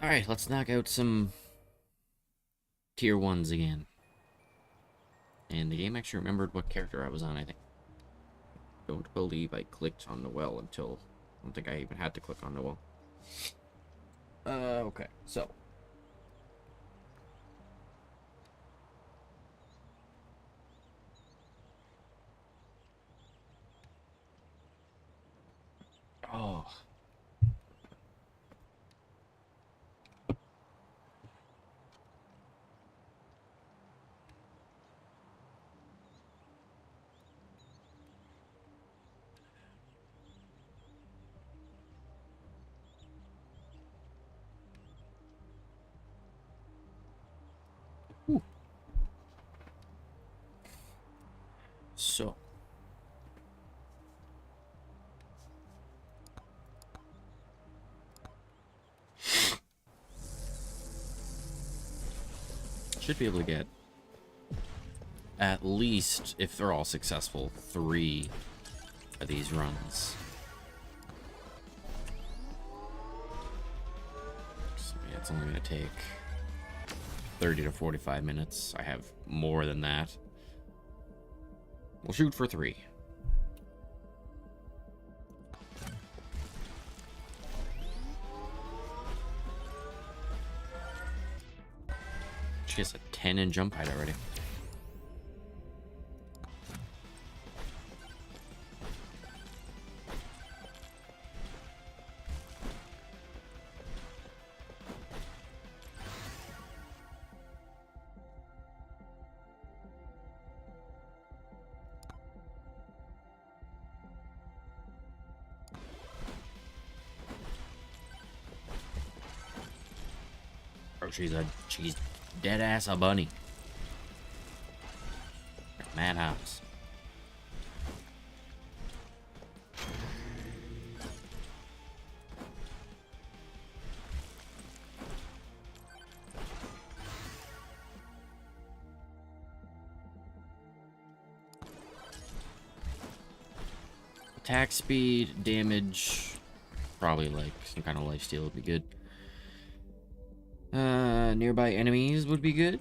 Alright, let's knock out some tier 1s again. And the game actually remembered what character I was on, I think. Don't believe I clicked on the well until... I don't think I even had to click on the well. Okay, so... Oh... Whew. So... Should be able to get... at least, if they're all successful, 3 of these runs. So, yeah, it's only going to take 30 to 45 minutes. I have more than that. We'll shoot for 3. She gets a 10 in jump height already. Oh, she's dead ass a bunny. Madhouse. Attack speed, damage, probably like some kind of lifesteal would be good. Nearby enemies would be good.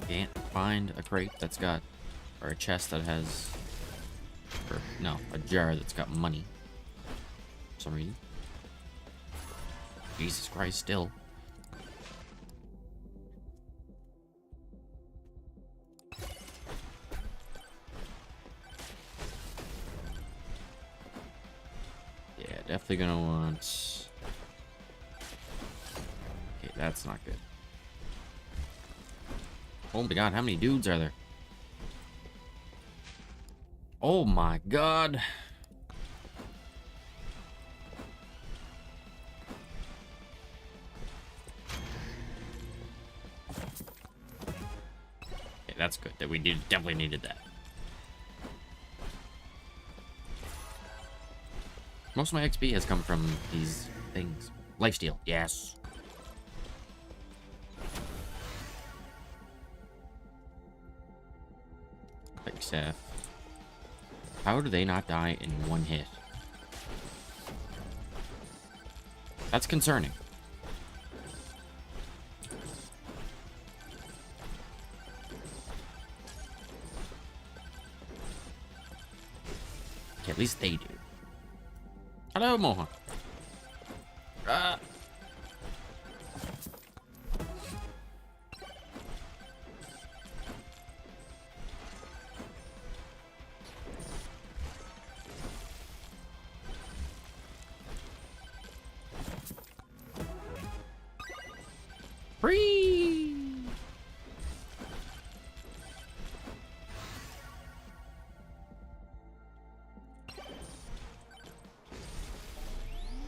Can't find a crate that's got, or a chest that has, or no, a jar that's got money. For some reason. Jesus Christ, still. Definitely gonna want... Okay, that's not good. Oh my god, how many dudes are there? Oh my god! Okay, that's good. That we definitely needed that. Most of my XP has come from these things. Lifesteal, yes. Except, how do they not die in one hit? That's concerning. Okay, at least they do. Hello, Moha. Free.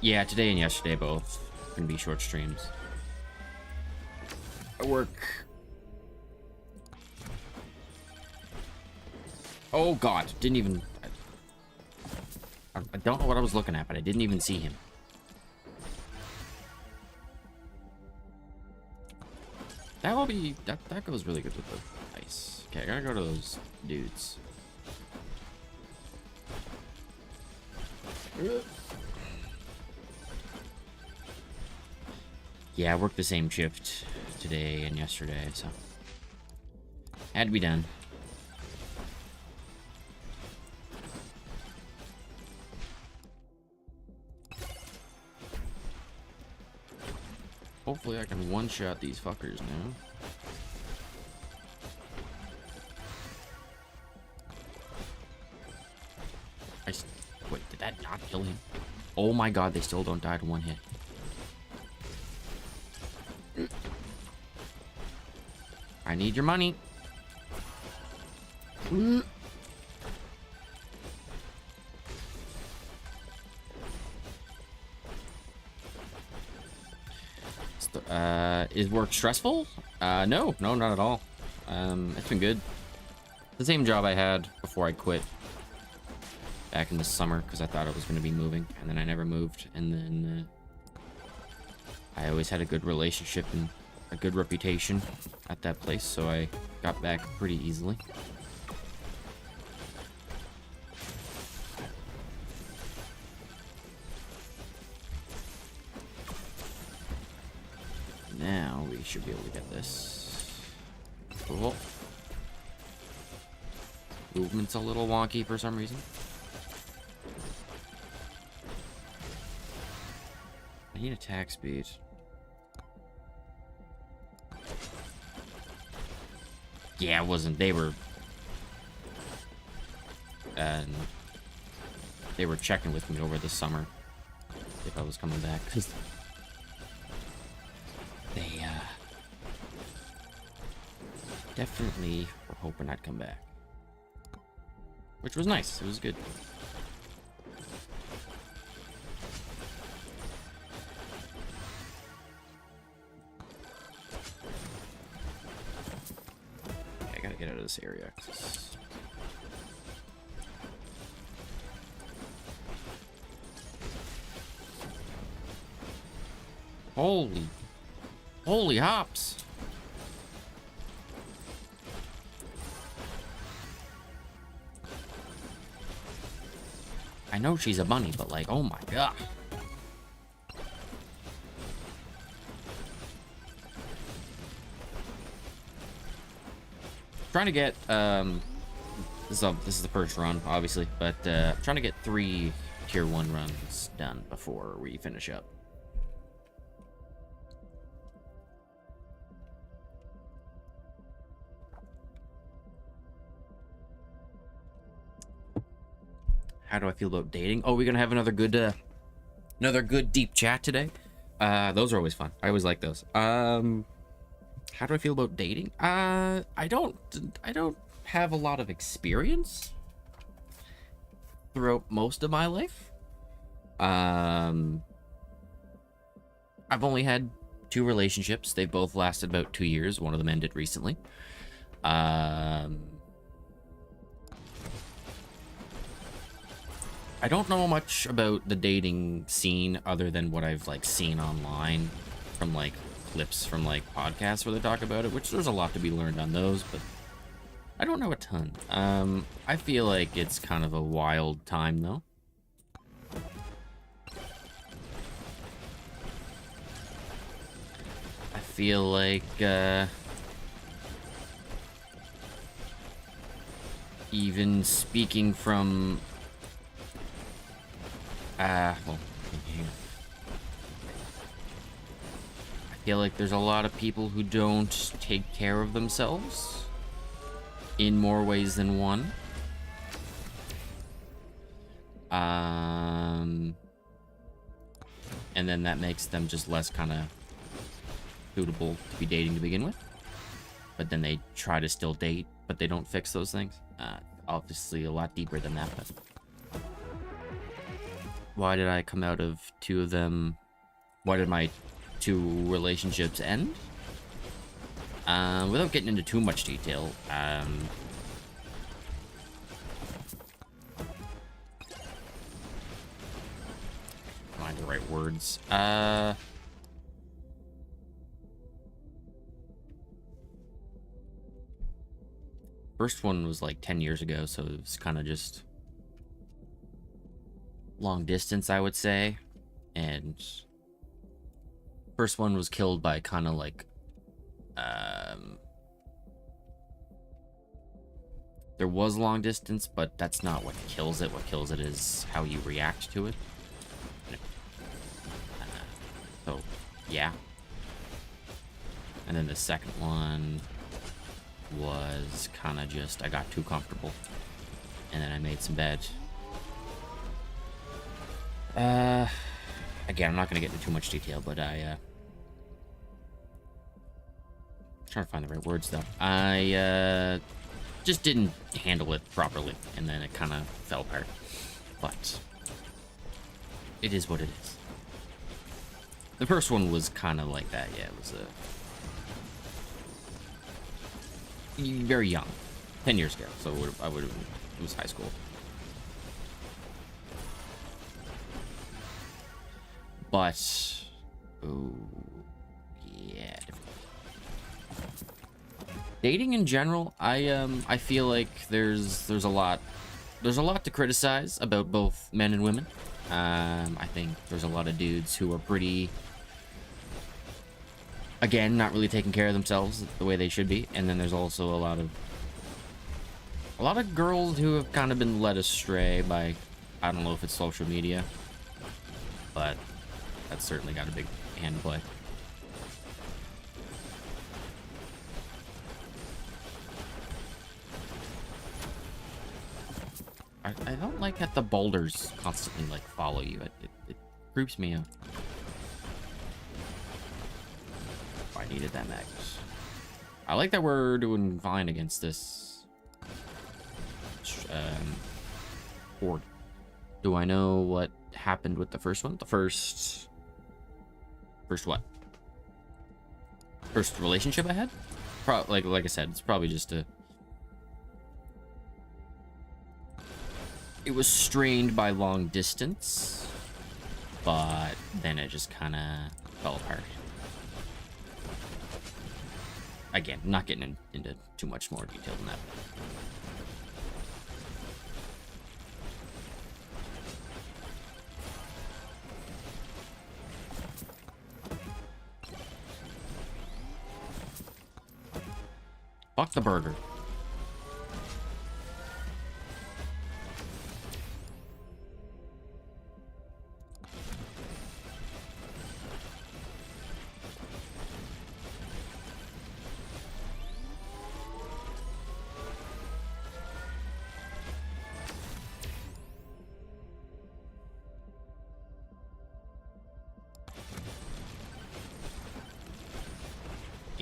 Yeah, today and yesterday both can be short streams. I work. Oh god, didn't even... I don't know what I was looking at, but I didn't even see him. That will be... That goes really good with the ice. Okay, I gotta go to those dudes. Yeah, I worked the same shift today and yesterday, so had to be done. Hopefully I can one-shot these fuckers now. Wait, did that not kill him? Oh my god, they still don't die to one hit. I need your money. Is work stressful? No, not at all. It's been good. The same job I had before I quit back in the summer because I thought I was going to be moving, and then I never moved. And then I always had a good relationship and a good reputation at that place, so I got back pretty easily. Now we should be able to get this. Cool. Movement's a little wonky for some reason. I need attack speed. Yeah, it wasn't. They were checking with me over the summer if I was coming back. They definitely were hoping I'd come back, which was nice. It was good. Okay, I gotta get out of this area. Holy hops. I know she's a bunny, but like, oh my god. Trying to get this is the first run, obviously, but I'm trying to get 3 tier 1 runs done before we finish up. How do I feel about dating? Oh, we're gonna have another good deep chat today. Those are always fun. I always like those. How do I feel about dating? I don't have a lot of experience throughout most of my life. I've only had 2 relationships. They both lasted about 2 years. One of them ended recently. I don't know much about the dating scene other than what I've like seen online from like clips from like podcasts where they talk about it, which there's a lot to be learned on those, but I don't know a ton. I feel like it's kind of a wild time though. I feel like even speaking from well, I feel like there's a lot of people who don't take care of themselves in more ways than one. And then that makes them just less kind of suitable to be dating to begin with. But then they try to still date, but they don't fix those things. Obviously a lot deeper than that, but why did I come out of 2 of them? Why did my 2 relationships end? Without getting into too much detail, find the right words. First one was like 10 years ago, so it was kind of just long distance, I would say. And first one was killed by kind of like there was long distance, but that's not what kills it. What kills it is how you react to it. So yeah. And then the second one was kind of just I got too comfortable, and then I made some bed. Again, I'm not gonna get into too much detail, but I trying to find the right words though. I just didn't handle it properly, and then it kind of fell apart. But it is what it is. The first one was kind of like that. Yeah, it was very young, 10 years ago. So it was high school. But oh yeah. Dating in general, I feel like there's a lot to criticize about both men and women. I think there's a lot of dudes who are pretty, again, not really taking care of themselves the way they should be, and then there's also a lot of girls who have kind of been led astray by, I don't know if it's social media, but that's certainly got a big hand to play. I don't like that the boulders constantly like follow you. It creeps me out. Oh, I needed that magnus. I like that we're doing fine against this horde. Do I know what happened with the first one? The first what? First relationship I had? Like I said, it's probably just a. It was strained by long distance, but then it just kind of fell apart. Again, not getting into too much more detail than that. Fuck the burger.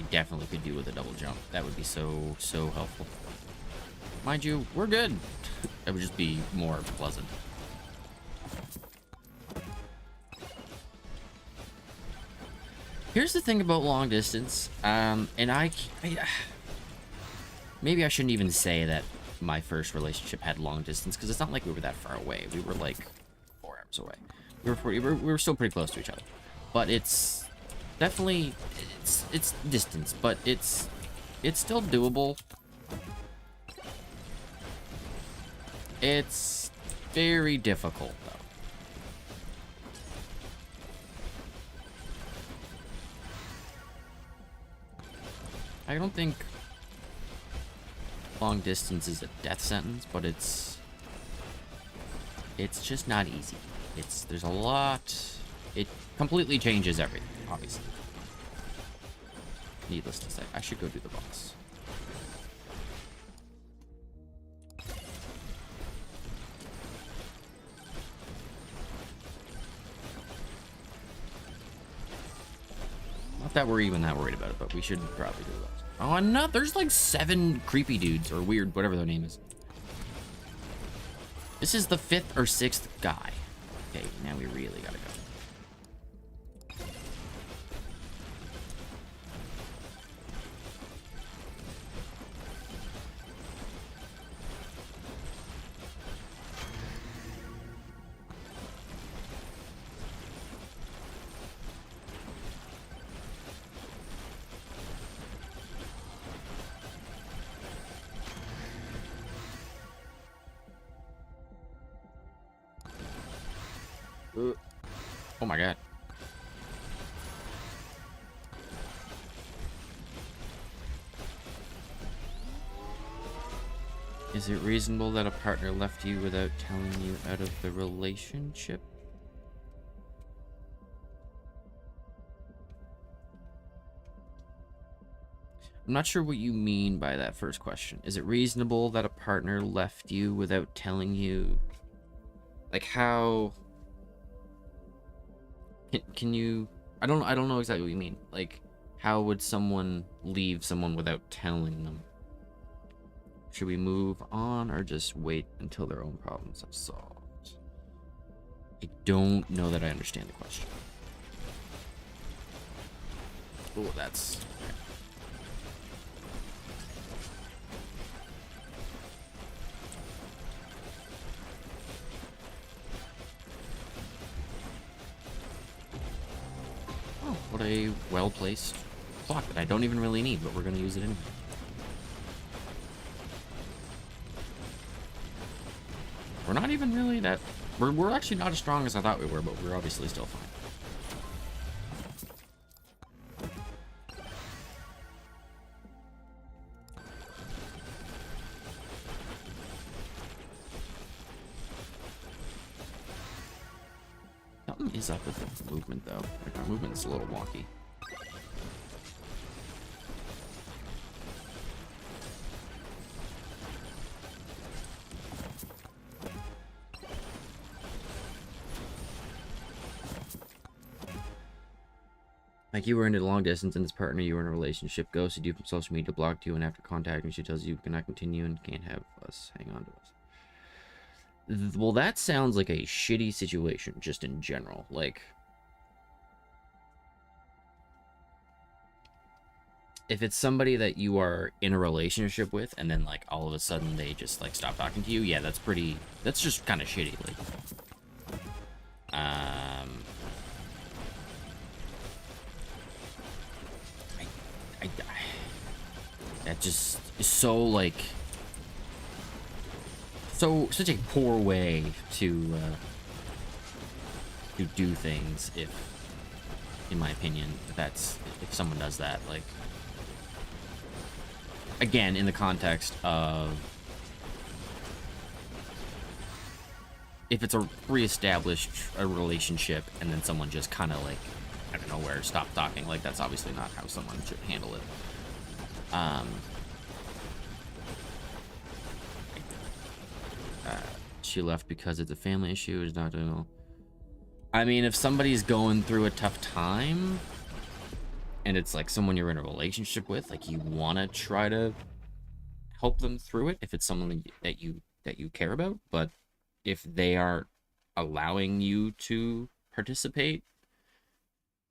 Definitely could do with a double jump. That would be so helpful. Mind you, we're good. That would just be more pleasant. Here's the thing about long distance, and maybe I shouldn't even say that my first relationship had long distance, because it's not like we were that far away. We were like 4 hours away. We were still pretty close to each other, but it's definitely it's distance, but it's still doable. It's very difficult though. I don't think long distance is a death sentence, but it's just not easy. There's a lot. It completely changes everything, obviously. Needless to say, I should go do the boss. Not that we're even that worried about it, but we should probably do that. Oh, no, there's like 7 creepy dudes, or weird, whatever their name is. This is the 5th or 6th guy. Okay, now we really gotta go. Oh my god. Is it reasonable that a partner left you without telling you out of the relationship? I'm not sure what you mean by that first question. Is it reasonable that a partner left you without telling you? Like how can you I don't know exactly what you mean. Like how would someone leave someone without telling them? Should we move on or just wait until their own problems are solved? I don't know that I understand the question. Oh, that's... Oh, what a well-placed clock that I don't even really need, but we're going to use it anyway. We're not even really that... We're actually not as strong as I thought we were, but we're obviously still fine. Something is up with the movement, though. Like, our movement's a little wonky. Like you were in a long distance and his partner you were in a relationship ghosted you from social media, blocked you, and after contacting she tells you cannot continue and can't have us hang on to us. Well, that sounds like a shitty situation just in general. Like, if it's somebody that you are in a relationship with and then like all of a sudden they just like stop talking to you, yeah, that's just kind of shitty. Like, that just is so like such a poor way to do things. If, in my opinion, if someone does that, like, again, in the context of if it's a reestablished relationship and then someone just kind of like, I don't know where, stop talking, like that's obviously not how someone should handle it. She left because it's a family issue. Is not doing well. I mean, if somebody's going through a tough time and it's like someone you're in a relationship with, like you want to try to help them through it if it's someone that you care about. But if they aren't allowing you to participate,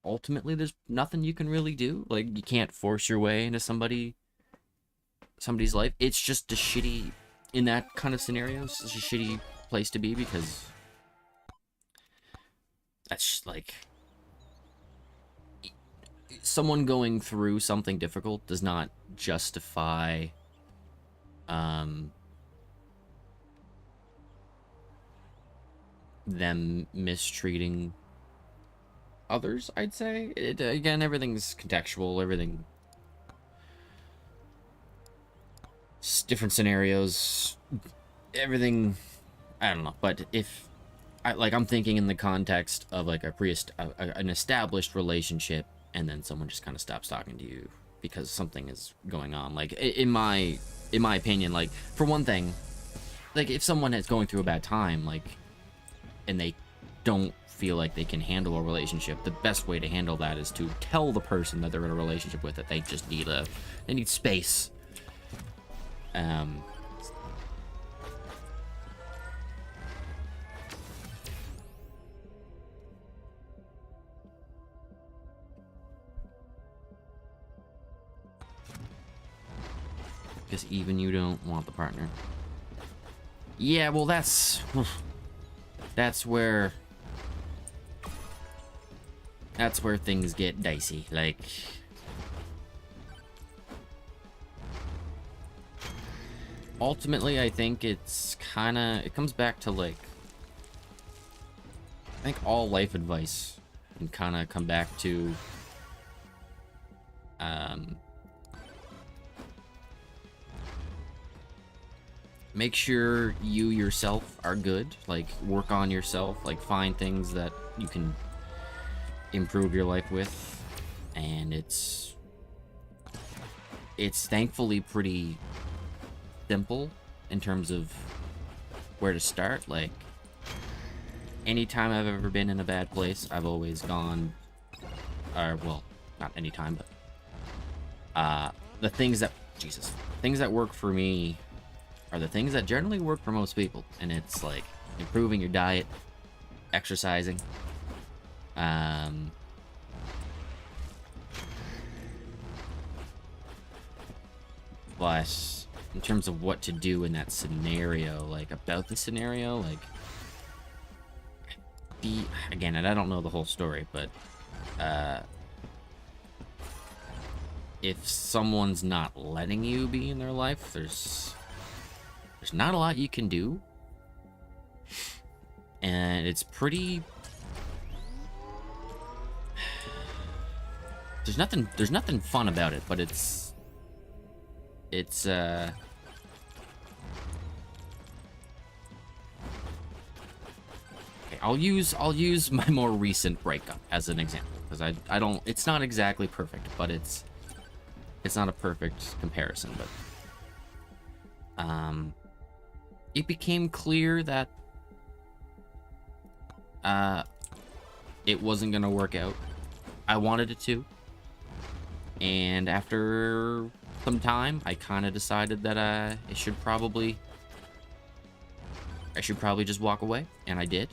ultimately there's nothing you can really do. Like, you can't force your way into somebody's life. It's just a shitty, in that kind of scenario, it's just a shitty place to be, because that's just like, someone going through something difficult does not justify them mistreating others, I'd say. Again, everything's contextual, everything, different scenarios, everything, I don't know. But if I'm thinking in the context of like an established relationship, and then someone just kind of stops talking to you because something is going on. Like, in my opinion, like, for one thing, like, if someone is going through a bad time, like, and they don't feel like they can handle a relationship, the best way to handle that is to tell the person that they're in a relationship with that they just need space. Because even you don't want the partner. Yeah, well, that's where things get dicey. Like, ultimately, I think it comes back to, like, think all life advice can kind of come back to make sure you yourself are good. Like, work on yourself. Like, find things that you can improve your life with. And it's thankfully pretty simple in terms of where to start. Like, anytime I've ever been in a bad place, I've always gone, or, well, not anytime, but the things that work for me are the things that generally work for most people. And it's like improving your diet, exercising, but in terms of what to do in that scenario, like about the scenario, like again, and I don't know the whole story, but if someone's not letting you be in their life, there's not a lot you can do, and it's pretty. There's nothing fun about it, but it's okay, I'll use my more recent breakup as an example, because I don't, it's not exactly perfect, but it's not a perfect comparison, but it became clear that it wasn't gonna work out. I wanted it to, and after some time, I kind of decided that I should probably just walk away, and I did.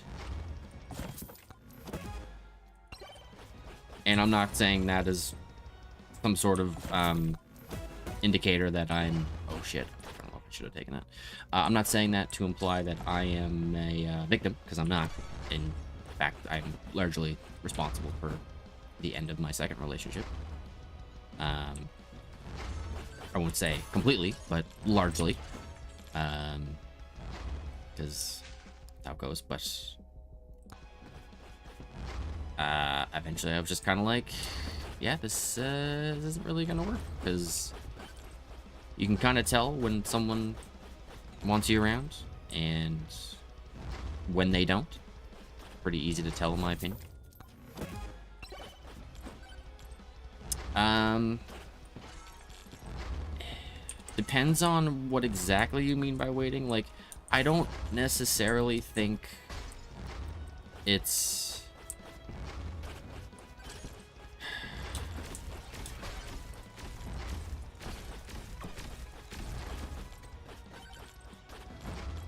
And I'm not saying that as some sort of indicator that I'm, oh shit, I don't know if I should have taken that. I'm not saying that to imply that I am a victim, because I'm not. In fact, I'm largely responsible for the end of my second relationship. I won't say completely, but largely, because that's how it goes. But eventually I was just kind of like, yeah, this isn't really gonna work, because you can kind of tell when someone wants you around and when they don't. Pretty easy to tell, in my opinion. Depends on what exactly you mean by waiting. Like, I don't necessarily think it's...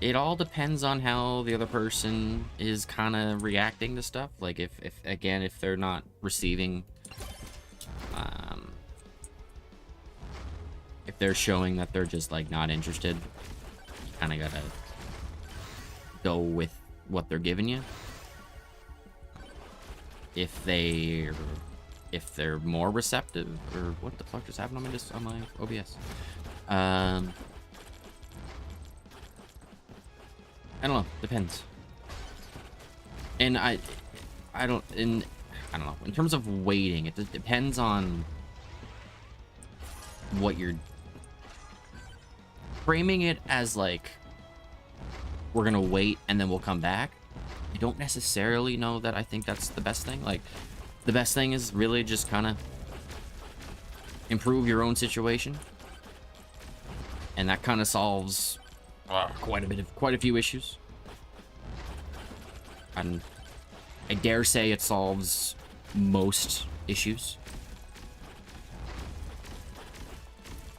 It all depends on how the other person is kind of reacting to stuff. Like, if they're not receiving, if they're showing that they're just like not interested, you kind of gotta go with what they're giving you. If they're more receptive, or what the fuck just happened on my OBS? I don't know. Depends. And I don't know. In terms of waiting, it depends on what you're framing it as. Like, we're gonna wait and then we'll come back. I don't necessarily know that I think that's the best thing. Like, the best thing is really just kind of improve your own situation, and that kind of solves quite a few issues. And I dare say it solves most issues.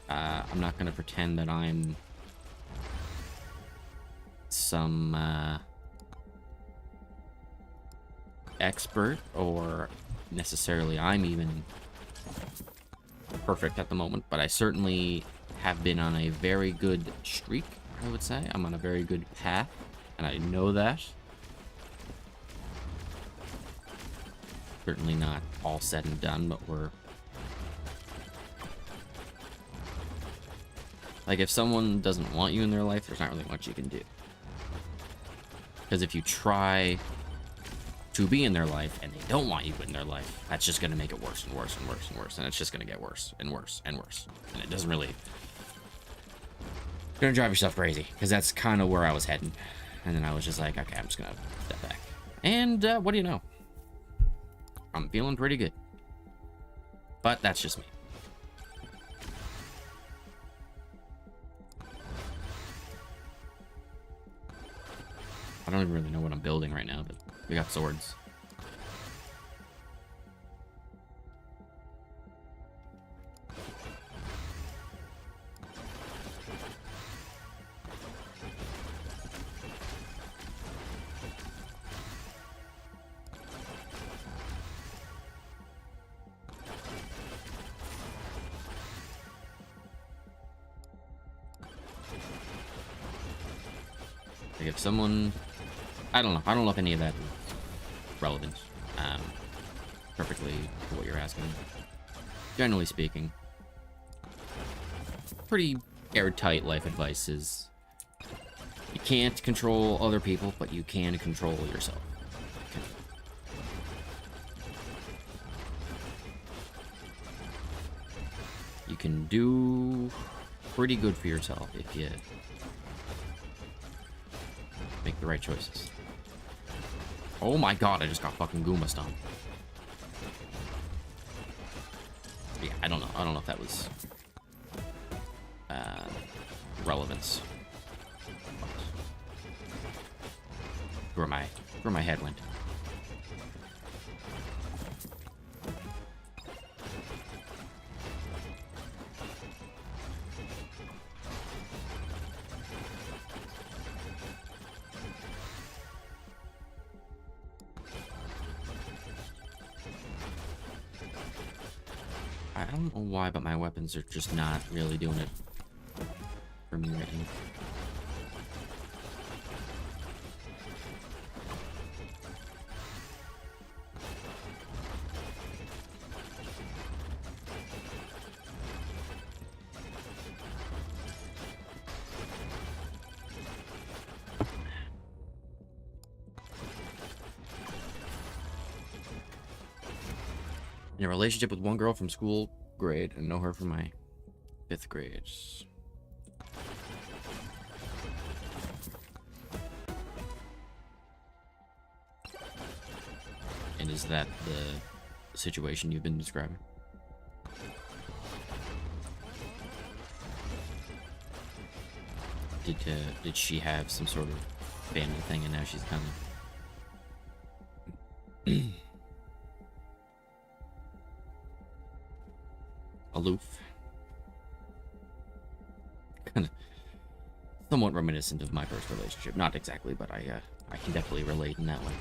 I'm not gonna pretend that I'm some expert, or necessarily I'm even perfect at the moment, but I certainly have been on a very good streak. I would say I'm on a very good path, and I know that. Certainly not all said and done, but we're... Like, if someone doesn't want you in their life, there's not really much you can do. Because if you try to be in their life and they don't want you in their life, that's just going to make it worse and worse and worse and worse. And it's just going to get worse and worse and worse. And it doesn't really... You're going to drive yourself crazy, because that's kind of where I was heading. And then I was just like, okay, I'm just going to step back. And what do you know? I'm feeling pretty good. But that's just me. I don't even really know what I'm building right now, but we got swords. Like if someone... I don't know. I don't know if any of that is relevant. Perfectly for what you're asking. Generally speaking, pretty airtight life advice is you can't control other people, but you can control yourself. You can do pretty good for yourself if you make the right choices. Oh my god, I just got fucking Goomba stomped. Yeah, I don't know. I don't know if that was relevance. Where my head went. I don't know why, but my weapons are just not really doing it for me right now. In a relationship with one girl from school grade and know her from my 5th grade. And is that the situation you've been describing? Did she have some sort of family thing and now she's kind of aloof? Kind of somewhat reminiscent of my first relationship. Not exactly, but I can definitely relate in that way.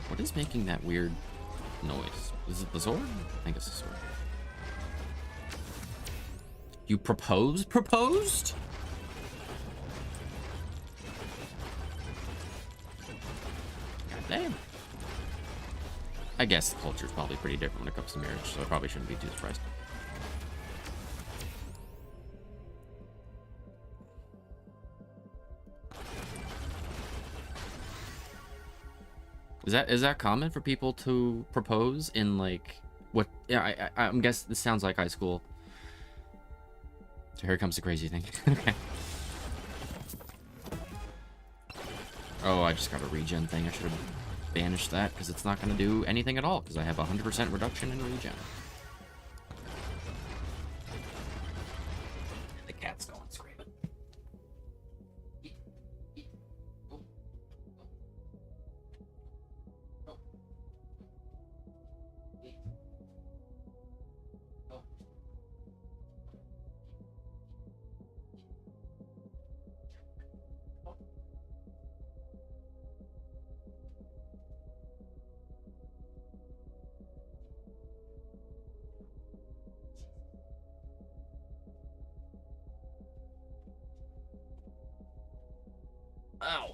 What is making that weird noise? Is it the sword? I think it's the sword. You proposed? God damn. I guess the culture is probably pretty different when it comes to marriage, so I probably shouldn't be too surprised. Is that common for people to propose in like what? Yeah, I'm guess this sounds like high school. So here comes the crazy thing. Okay. Oh, I just got a regen thing. I should have banished that because it's not going to do anything at all because I have 100% reduction in regen. The cat's going screaming. Ow.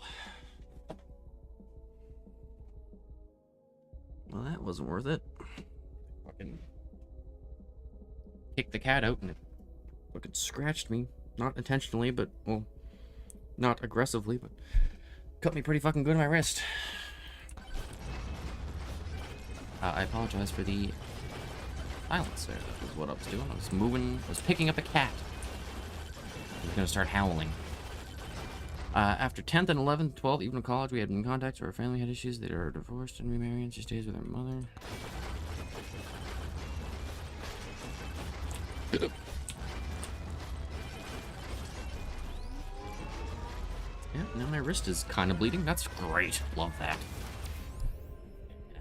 Well, that wasn't worth it. Fucking kicked the cat out and it fucking scratched me Not intentionally, but, well, not aggressively, but cut me pretty fucking good in my wrist. I apologize for the silence there. That was what I was doing. I was moving, I was picking up a cat. He was gonna start howling. After 10th and 11th, 12th, even in college, we had been in contact, so our family had issues. They are divorced and remarried. She stays with her mother. Yeah, now my wrist is kind of bleeding. That's great. Love that.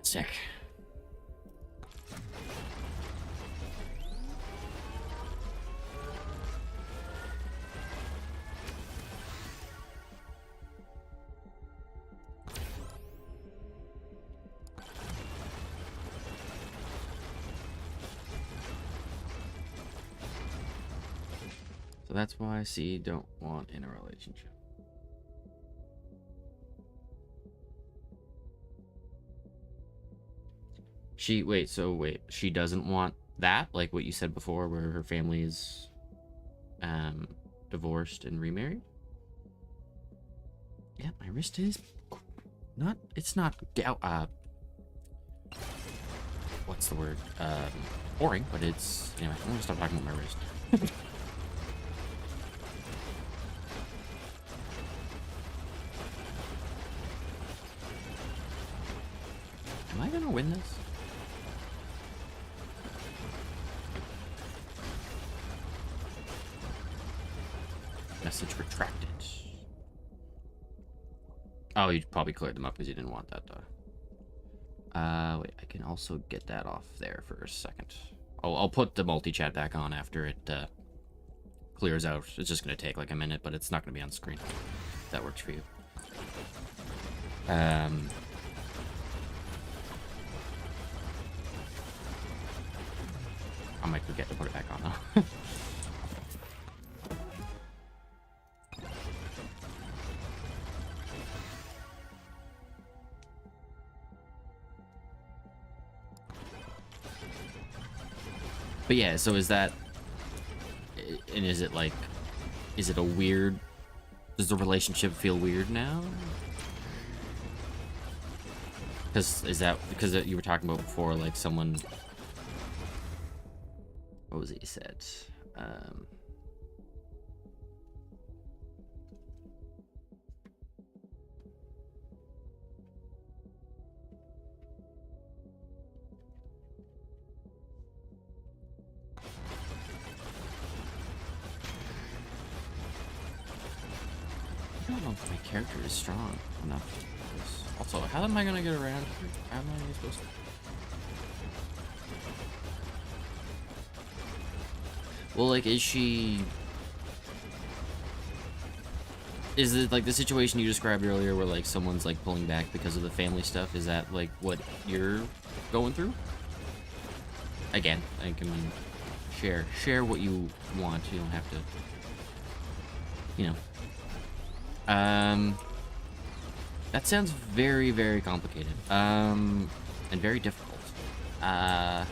Sick. So that's why C don't want in a relationship. Wait, she doesn't want that? Like what you said before, where her family is divorced and remarried? Yeah, my wrist is not, it's not what's the word? Boring, but it's, anyway, I'm gonna stop talking about my wrist. Am I gonna win this? Message retracted. Oh, you probably cleared them up because you didn't want that, though. Wait, I can also get that off there for a second. I'll put the multi-chat back on after it clears out. It's just gonna take like a minute, but it's not gonna be on screen. If that works for you. I might forget to put it back on, though. But yeah, so is that, and is it like, is it a weird, does the relationship feel weird now? Because is that, because you were talking about before, like someone, what was it you said? I don't know if my character is strong enough. Also, how am I gonna get around here? How am I supposed to? Well, like, is it like the situation you described earlier where like someone's like pulling back because of the family stuff? Is that like what you're going through? Again, I can share what you want. You don't have to, you know. That sounds very, very complicated. And very difficult. But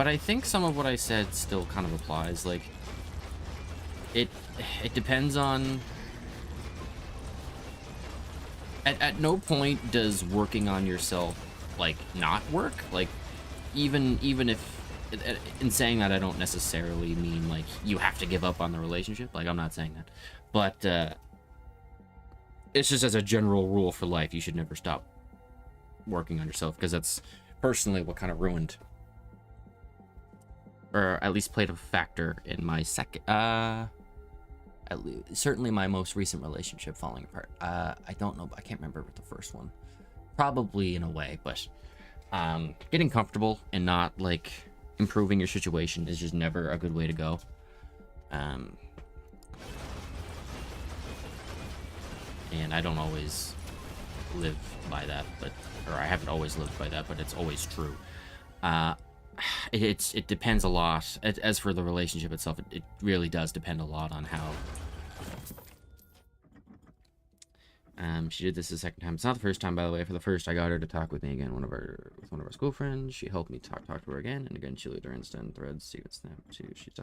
I think some of what I said still kind of applies. Like, it depends on. At no point does working on yourself like not work. Like, even if. In saying that, I don't necessarily mean like you have to give up on the relationship. Like, I'm not saying that, but it's just as a general rule for life, you should never stop working on yourself, because that's personally what kind of ruined, or at least played a factor in my certainly my most recent relationship falling apart. I don't know, I can't remember with the first one. Probably in a way, but getting comfortable and not like improving your situation is just never a good way to go. And I don't always live by that, or I haven't always lived by that, but it's always true. It depends a lot. As for the relationship itself, it really does depend a lot on She did this the second time. It's not the first time, by the way. For the first, I got her to talk with me again. One of our school friends. She helped me talk to her again, and again she later instant threads. See what snap too. She's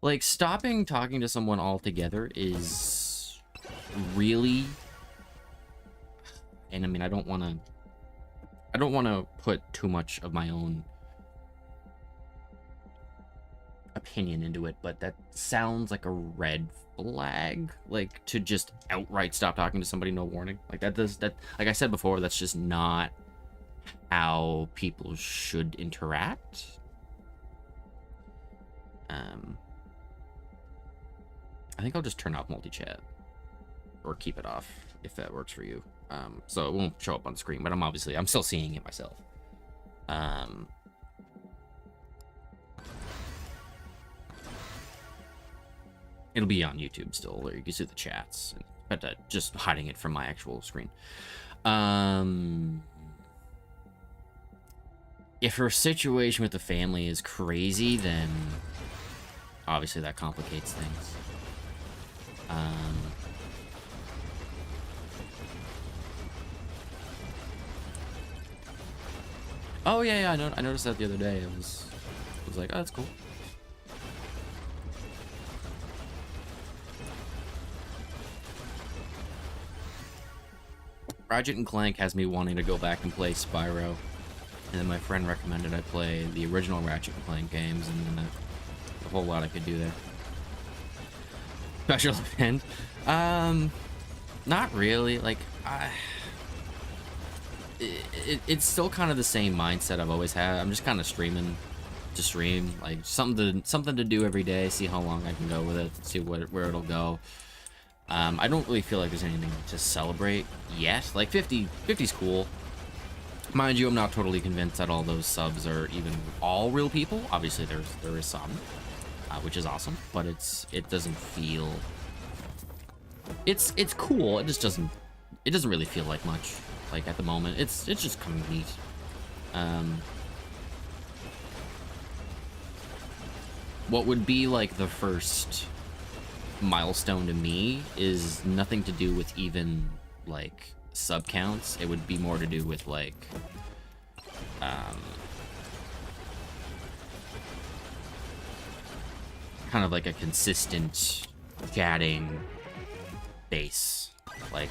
like stopping talking to someone altogether is really. And I mean, I don't want to put too much of my own opinion into it, but that sounds like a red flag, like to just outright stop talking to somebody, no warning. Like that like I said before, that's just not how people should interact. I think I'll just turn off multi-chat or keep it off if that works for you. So it won't show up on screen, but I'm still seeing it myself. It'll be on YouTube still, or you can see the chats, but just hiding it from my actual screen. If her situation with the family is crazy, then obviously that complicates things. Oh yeah, I noticed that the other day. I was like, oh, that's cool. Ratchet and Clank has me wanting to go back and play Spyro, and then my friend recommended I play the original Ratchet and Clank games, and then a whole lot I could do there. Special event? Not really. Like, it's still kind of the same mindset I've always had. I'm just kind of streaming to stream, like something to do every day, see how long I can go with it, see where it'll go. I don't really feel like there's anything to celebrate yet. Like 50's cool. Mind you, I'm not totally convinced that all those subs are even all real people. Obviously, there is some, which is awesome, but it doesn't feel. It's cool. It just doesn't really feel like much. Like at the moment, it's just kind of neat. What would be like the first milestone to me is nothing to do with even like sub counts. It would be more to do with like kind of like a consistent chatting base. Like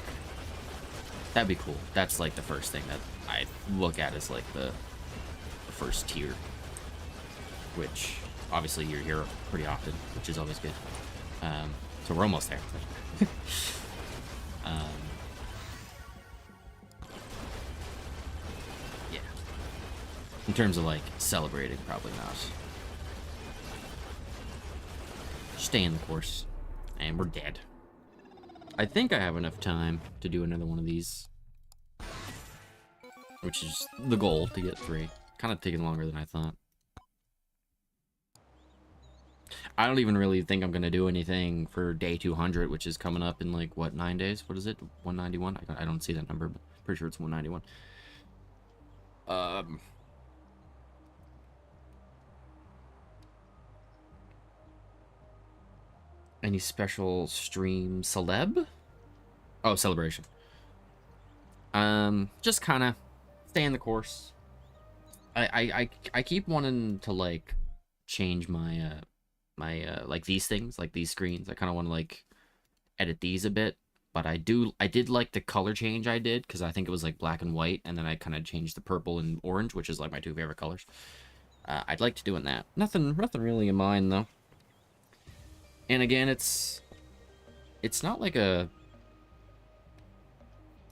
that'd be cool. That's like the first thing that I look at as like the first tier, which obviously you're here pretty often, which is always good. So we're almost there. Yeah. In terms of like celebrating, probably not. Stay the course. And we're dead. I think I have enough time to do another one of these. Which is the goal, to get 3. Kind of taking longer than I thought. I don't even really think I'm going to do anything for day 200, which is coming up in like, what, 9 days? What is it? 191? I don't see that number, but pretty sure it's 191. Any special stream celeb? Oh, celebration. Just kind of stay in the course. I keep wanting to like change my like these things, like these screens. I kind of want to like edit these a bit, but I did like the color change I did, because I think it was like black and white, and then I kind of changed the purple and orange, which is like my 2 favorite colors. I'd like to do in that. Nothing really in mind though. And again, it's not like a.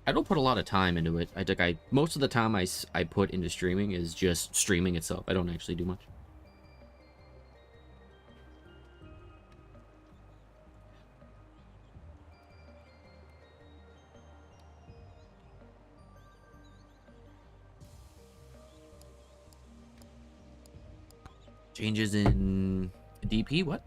I don't put a lot of time into it. Most of the time I put into streaming is just streaming itself. I don't actually do much. Changes in DP, what?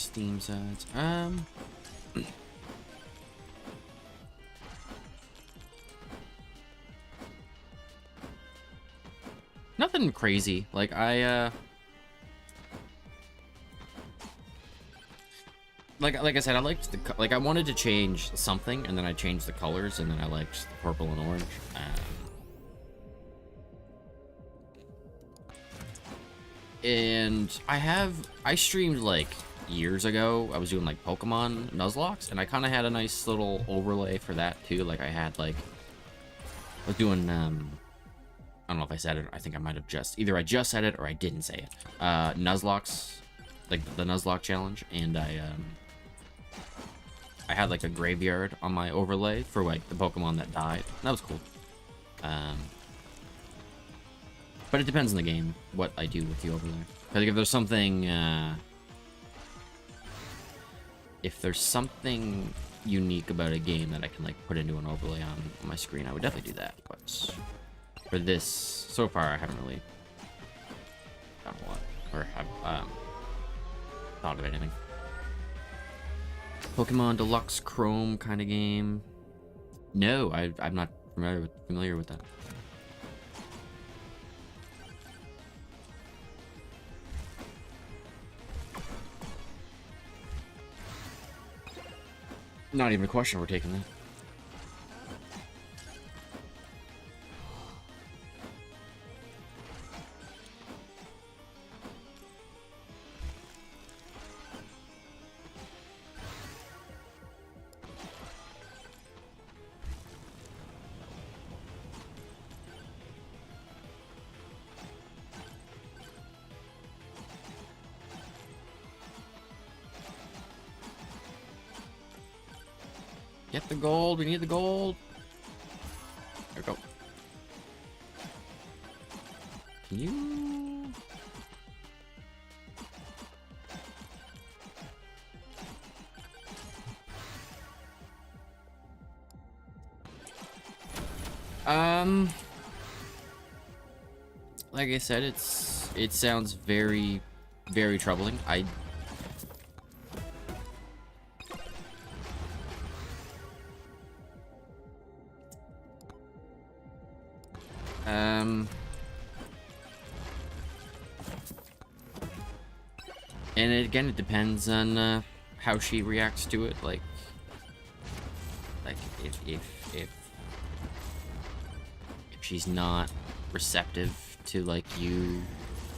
Steam sides. Nothing crazy. Like like I said, I liked the I wanted to change something, and then I changed the colors, and then I liked the purple and orange. And I streamed like years ago. I was doing like Pokemon Nuzlocke, and I kind of had a nice little overlay for that too. Like I had I was doing I don't know if I said it. I think I might have either I just said it or I didn't say it. Nuzlocke, like the Nuzlocke challenge, and I had like a graveyard on my overlay for like the Pokemon that died. That was cool. But it depends on the game what I do with the overlay. Like if there's something unique about a game that I can like put into an overlay on my screen, I would definitely do that. But for this, so far I haven't really done a lot or have thought of anything. Pokemon Deluxe Chrome kind of game. No, I'm not familiar with that. Not even a question, we're taking that. Get the gold. We need the gold. There we go. Can you? Like I said, it sounds very, very troubling. And again, it depends on how she reacts to it. Like if she's not receptive to like you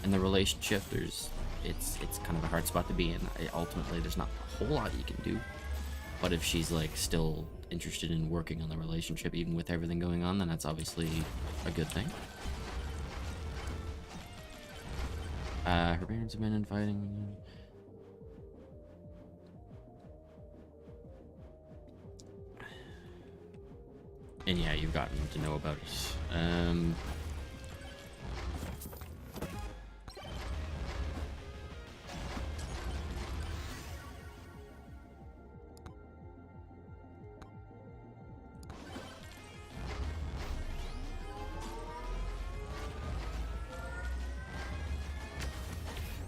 and the relationship, it's kind of a hard spot to be in. Ultimately, there's not a whole lot you can do. But if she's like still interested in working on the relationship, even with everything going on, then that's obviously a good thing. Her parents have been infighting. And yeah, you've gotten to know about it.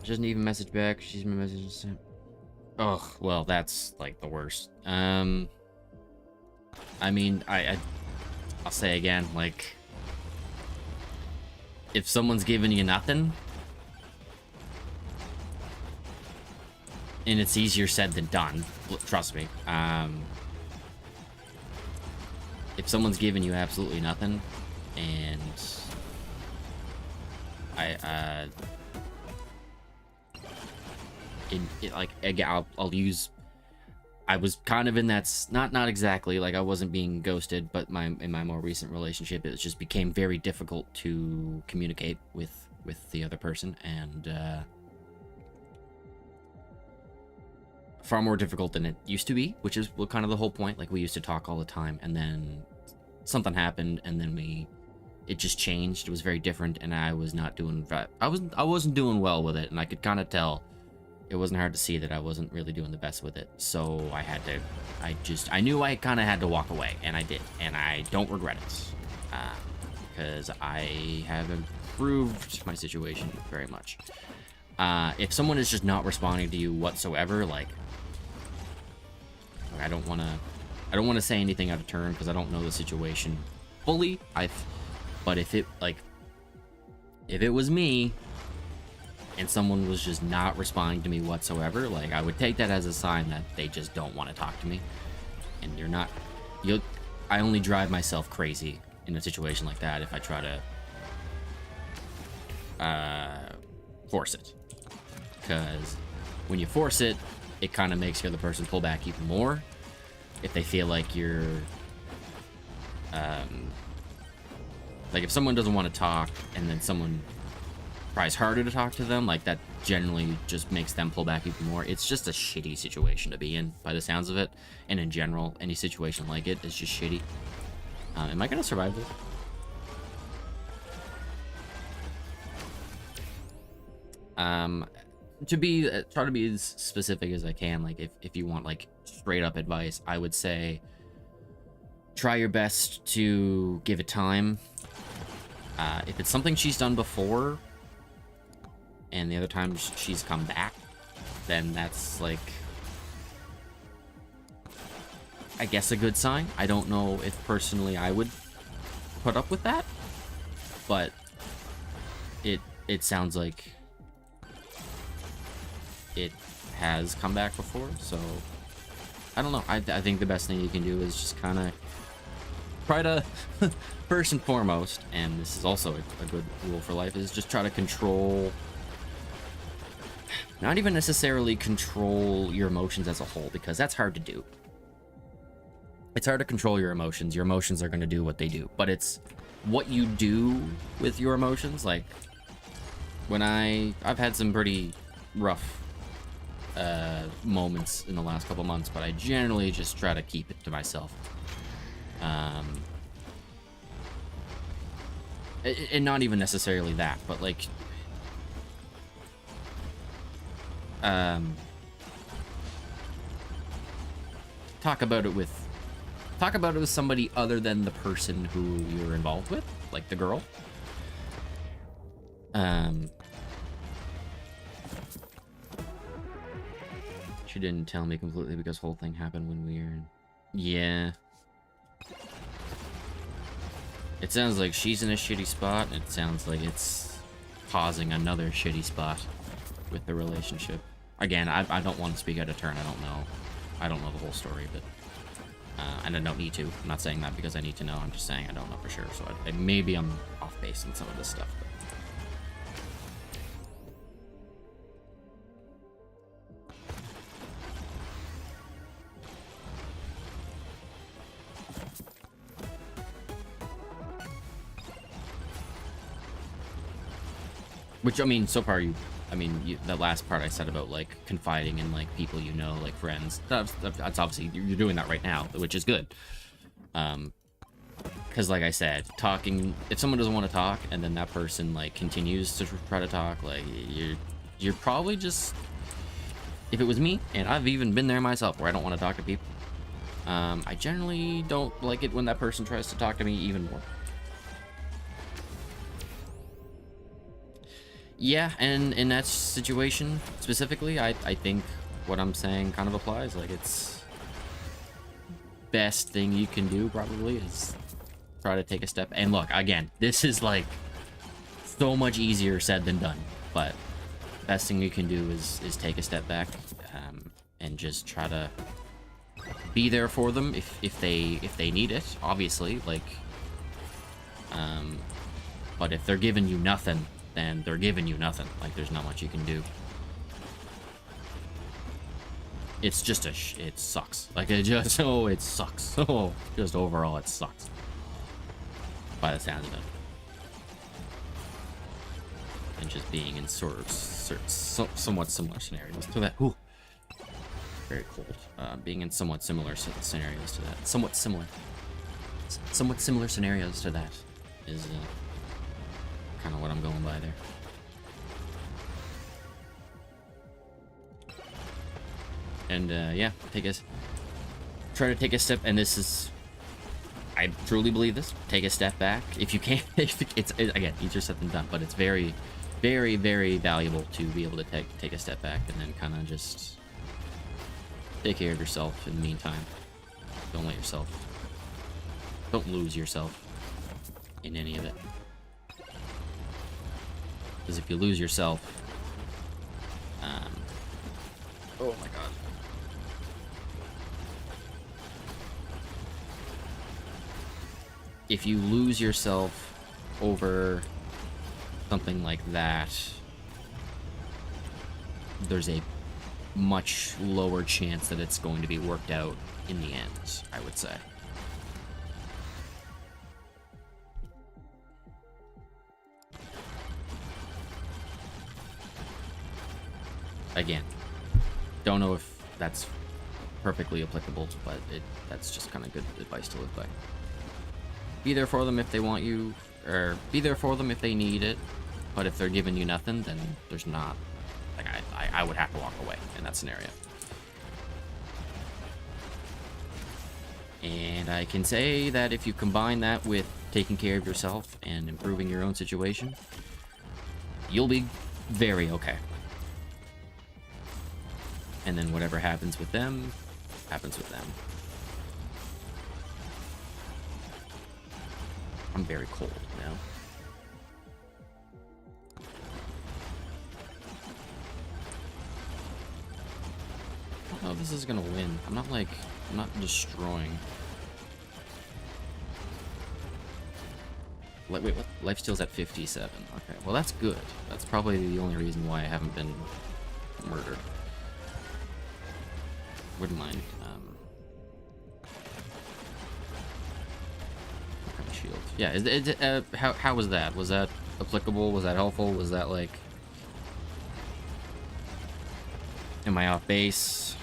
She doesn't even message back. She's been messaging. Ugh, well, that's like the worst. I mean, I'll say again, like, if someone's giving you nothing, and it's easier said than done, trust me. If someone's giving you absolutely nothing, and like again, I'll use. I was kind of in that not exactly like I wasn't being ghosted, but in my more recent relationship, it just became very difficult to communicate with the other person, and far more difficult than it used to be, which is kind of the whole point. Like we used to talk all the time, and then something happened, and then it just changed. It was very different, and I was not doing. I wasn't doing well with it, and I could kind of tell. It wasn't hard to see that I wasn't really doing the best with it, so I knew I kind of had to walk away, and I did, and I don't regret it, because I have improved my situation very much. If someone is just not responding to you whatsoever, like, I don't want to say anything out of turn because I don't know the situation fully. But if it was me and someone was just not responding to me whatsoever, like, I would take that as a sign that they just don't want to talk to me. And I only drive myself crazy in a situation like that if I try to force it. Because when you force it, it kind of makes the other person pull back even more. If they feel like you're... like, if someone doesn't want to talk and then someone tries harder to talk to them, like, that generally just makes them pull back even more. It's just a shitty situation to be in, by the sounds of it. And in general, any situation like it is just shitty. Am I going to survive this? Try to be as specific as I can. Like, if you want, like, straight up advice, I would say try your best to give it time. If it's something she's done before and the other time she's come back, then that's, like, I guess a good sign. I don't know if personally I would put up with that, but it sounds like it has come back before, so I don't know. I think the best thing you can do is just kind of try to first and foremost, and this is also a good rule for life, is just try to control, not even necessarily control your emotions as a whole, because that's hard to do. It's hard to control your emotions. Your emotions are going to do what they do, but it's what you do with your emotions. Like, when I've had some pretty rough moments in the last couple months, but I generally just try to keep it to myself. And not even necessarily that, but, like, talk about it with somebody other than the person who you're involved with, like the girl. She didn't tell me completely because whole thing happened when we were... Yeah. It sounds like she's in a shitty spot, and it sounds like it's causing another shitty spot with the relationship. Again, I don't want to speak out of turn. I don't know the whole story, but... and I don't need to. I'm not saying that because I need to know. I'm just saying I don't know for sure. So maybe I'm off base on some of this stuff. But... Which, I mean, so far the last part I said about, like, confiding in, like, people you know, like friends, that's obviously, you're doing that right now, which is good. Because, like I said, talking, if someone doesn't want to talk and then that person, like, continues to try to talk, like, you're probably just, if it was me, and I've even been there myself where I don't want to talk to people, I generally don't like it when that person tries to talk to me even more. Yeah, and in that situation specifically, I think what I'm saying kind of applies. Like, it's best thing you can do probably is try to take a step. And look, again, this is, like, so much easier said than done. But best thing you can do is take a step back, and just try to be there for them if they need it. Obviously, like, but if they're giving you nothing, then they're giving you nothing. Like, there's not much you can do. It's just it sucks. Like, it sucks. Oh, just overall, it sucks. By the sounds of it. And just being in somewhat similar scenarios to that. Ooh. Very cold. Being in somewhat similar scenarios to that. Somewhat similar scenarios to that is, kind of what I'm going by there. And yeah, try to take a step, and this is, I truly believe this, take a step back if you can. It's again, easier said than done, but it's very, very, very valuable to be able to take a step back and then kind of just take care of yourself in the meantime. Don't lose yourself in any of it. Because if you lose yourself, oh my god. If you lose yourself over something like that, there's a much lower chance that it's going to be worked out in the end, I would say. Again, don't know if that's perfectly applicable, but that's just kind of good advice to live by. Be there for them if they want you, or be there for them if they need it, but if they're giving you nothing, then there's not, like, I would have to walk away in that scenario. And I can say that if you combine that with taking care of yourself and improving your own situation, you'll be very okay. And then whatever happens with them, happens with them. I'm very cold now. Oh, this is gonna win. I'm not destroying. Wait, what? Lifesteal's at 57. Okay, well that's good. That's probably the only reason why I haven't been murdered. Wouldn't mind. What kind of shield? Yeah, how was that? Was that applicable? Was that helpful? Was that like... Am I off base?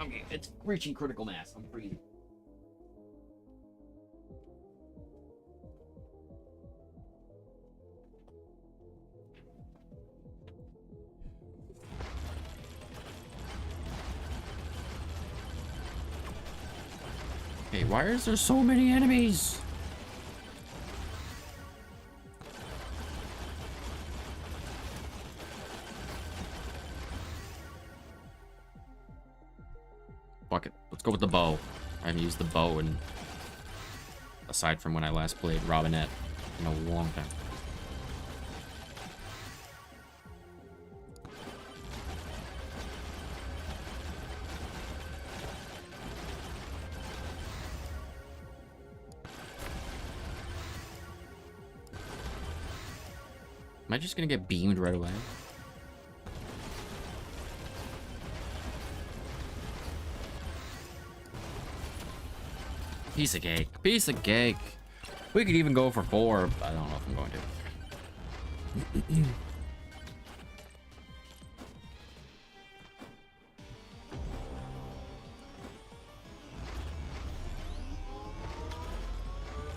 Okay, it's reaching critical mass. I'm breathing. Okay, why is there so many enemies? Fuck it. Let's go with the bow. I haven't used the bow in, aside from when I last played Robinette, in a long time. Am I just gonna get beamed right away? Piece of cake. Piece of cake. We could even go for 4. I don't know if I'm going to.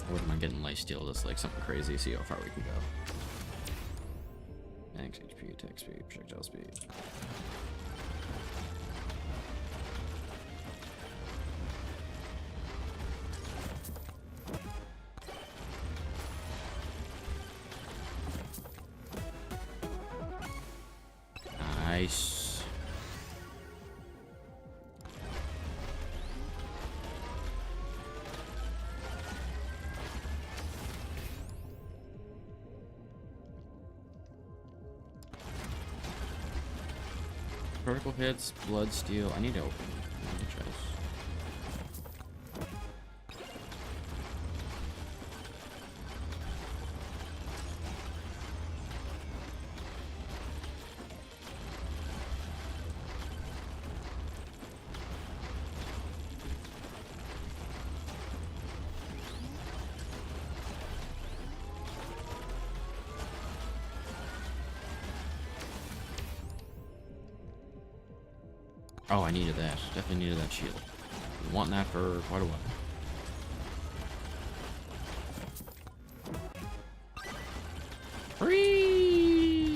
What am I getting lifesteal? That's like something crazy. See how far we can go. Max HP, attack speed, projectile speed. Nice. Vertical hits, blood steal. I need to open the chest. Oh, I needed that. Definitely needed that shield. Been wanting that for quite a while. Free!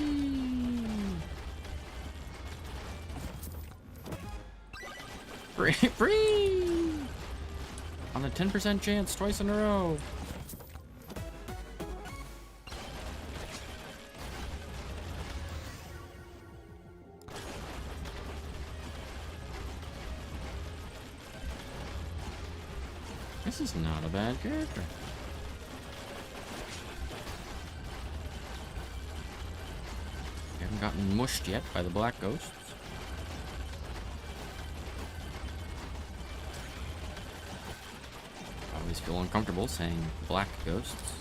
Free! Free! a 10% chance twice in a row. This is not a bad character. Haven't gotten mushed yet by the black ghosts. I always feel uncomfortable saying black ghosts.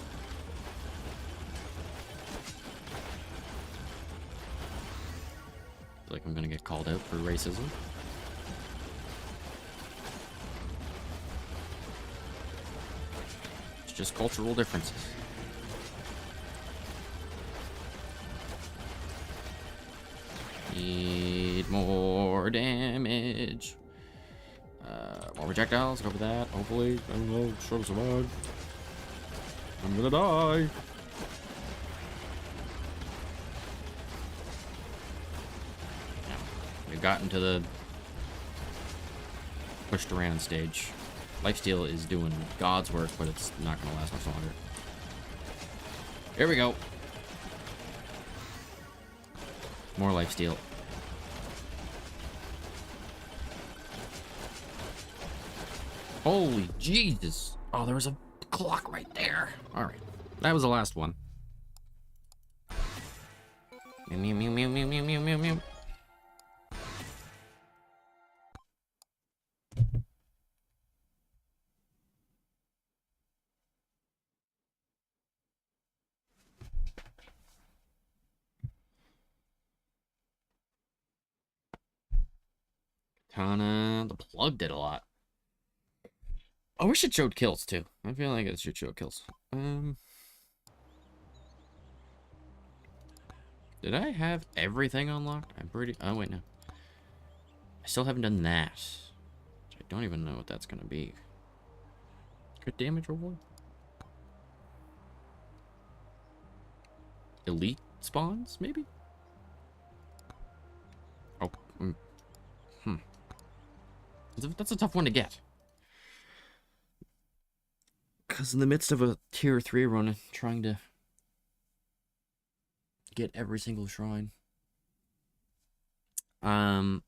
Feel like I'm gonna get called out for racism. It's just cultural differences. Need more damage. More projectiles. Go for that. Hopefully, I don't know. Show us survive. I'm gonna die. Yeah, we've gotten to the pushed around stage. Lifesteal is doing God's work, but it's not gonna last much longer. Here we go. More lifesteal. Holy Jesus. Oh, there was a clock right there. Alright. That was the last one. Mew, mew, mew, mew, mew, mew, mew, mew, mew. Katana. The plug did a lot. I wish it showed kills too. I feel like it should show kills. Did I have everything unlocked? I'm pretty... Oh, wait, no. I still haven't done that. I don't even know what that's gonna be. Crit damage reward? Elite spawns, maybe? Oh, That's a tough one to get. Because in the midst of a tier 3 run, trying to get every single shrine. Yeah,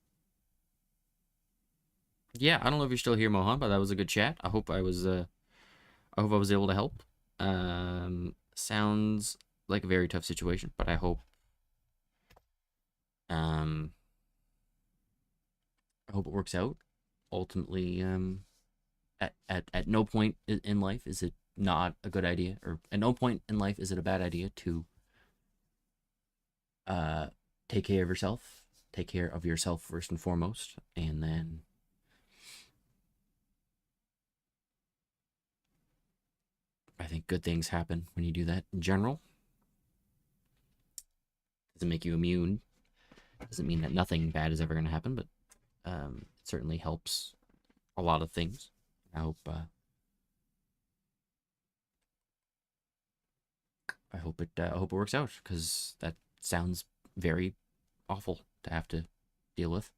I don't know if you're still here, Mohan, but that was a good chat. I hope I was able to help. Sounds like a very tough situation, but I hope it works out. Ultimately, at no point in life is it not a good idea, or at no point in life is it a bad idea to take care of yourself. Take care of yourself first and foremost, and then I think good things happen when you do that in general. Doesn't make you immune. Doesn't mean that nothing bad is ever going to happen, but it certainly helps a lot of things. I hope it works out, because that sounds very awful to have to deal with.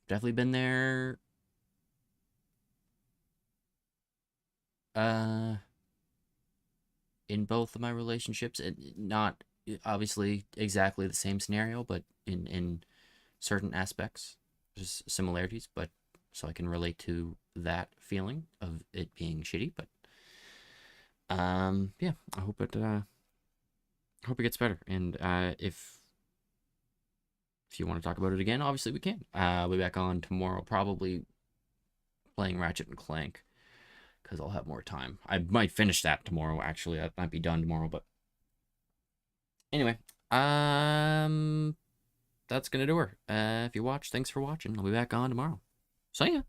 Definitely been there. In both of my relationships, not obviously exactly the same scenario, but in certain aspects, there's similarities, but so I can relate to that feeling of it being shitty. But yeah, I hope it gets better. And if you want to talk about it again, obviously we can. I'll be back on tomorrow, probably playing Ratchet and Clank, because I'll have more time. I might finish that tomorrow, actually. That might be done tomorrow, but anyway, that's gonna do her. If you watch, thanks for watching. I'll be back on tomorrow. See ya.